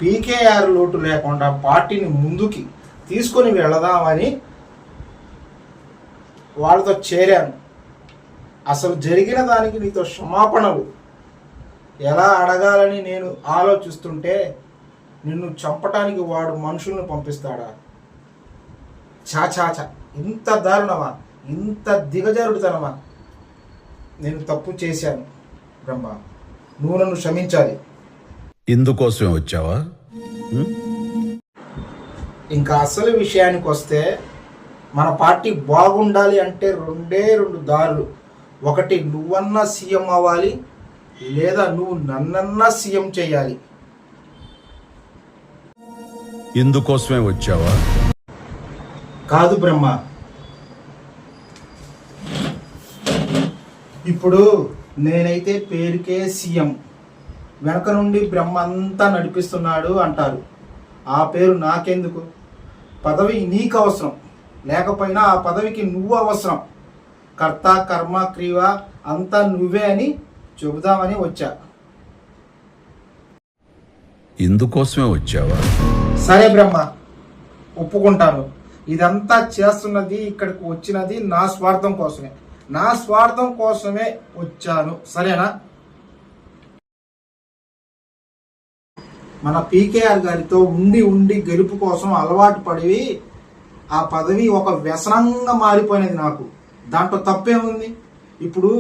PKR లోటు లేకుండా పార్టీని ముందుకి తీసుకొని వెళదామని వాళ్ళతో చేరాను. అసలు జరిగిన దానికి నీతో క్షమాపణలు ఎలా అడగాలని నేను ఆలోచిస్తుంటే నిన్ను చంపటానికి వాడు మనుషులను పంపిస్తాడా? చాచాచా, ఇంత దారుణమా, ఇంత దిగజారుడుతనమా? నేను తప్పు చేశాను బ్రహ్మ, నువ్వు నన్ను క్షమించాలి. ఇందుకోసమే వచ్చావా? ఇంకా అసలు విషయానికి వస్తే మన పార్టీ బాగుండాలి అంటే రెండు దారులు. ఒకటి, నువ్వన్నా సీఎం అవ్వాలి, లేదా నువ్వు నన్నన్నా సీఎం చేయాలి. ఇందుకోసమే వచ్చావా? కాదు బ్రహ్మ, ఇప్పుడు నేనైతే పేరుకే సీఎం, వెనక నుండి బ్రహ్మ అంతా నడిపిస్తున్నాడు అంటారు. ఆ పేరు నాకెందుకు? పదవి నీకు అవసరం, లేకపోయినా ఆ పదవికి నువ్వు అవసరం. కర్త కర్మ క్రియ అంతా నువ్వే అని చెబుదామని వచ్చా. ఇందుకోసమే వచ్చావా? సరే బ్రహ్మ, ఒప్పుకుంటాను. ఇదంతా చేస్తున్నది, ఇక్కడికి వచ్చినది నా స్వార్థం కోసమే. నా స్వార్థం కోసమే వచ్చాను, సరేనా? మన పీకేఆర్ గారితో ఉండి ఉండి గెలుపు కోసం అలవాటు పడి ఆ పదవి ఒక వ్యసనంగా మారిపోయినది నాకు. దాంట్లో తప్పేముంది? ఇప్పుడు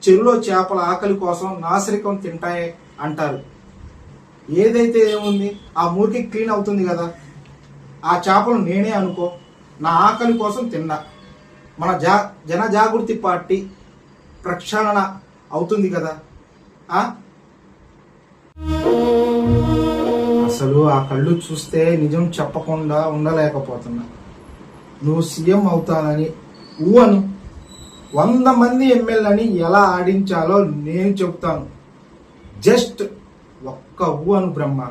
చెరువులో చేపల ఆకలి కోసం నాసిరకం తింటాయి అంటారు. ఏదైతే ఏముంది, ఆ మురికి క్లీన్ అవుతుంది కదా. ఆ చేపలు నేనే అనుకో, నా ఆకలి కోసం తిన్నా. మన జన జాగృతి పార్టీ ప్రక్షాళన అవుతుంది కదా. అసలు ఆ కళ్ళు చూస్తే నిజం చెప్పకుండా ఉండలేకపోతున్నా. నువ్వు సీఎం అవుతానని ఊహను 100 మంది ఎమ్మెల్యేలని ఎలా ఆడించాలో నేను చెప్తాను. జస్ట్ ఒక్క ఊహను బ్రహ్మ.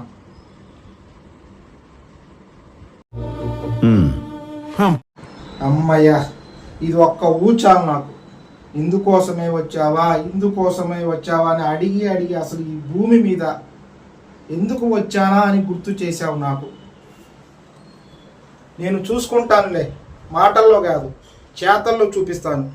అమ్మయ్యా, ఇది ఒక్క ఊ చాలు నాకు. ఇందుకోసమే వచ్చావా అని అడిగి అసలు ఈ భూమి మీద ఎందుకు వచ్చానా అని గుర్తు చేశావు నాకు. నేను చూసుకుంటానులే, మాటల్లో కాదు చేతల్లో చూపిస్తాను.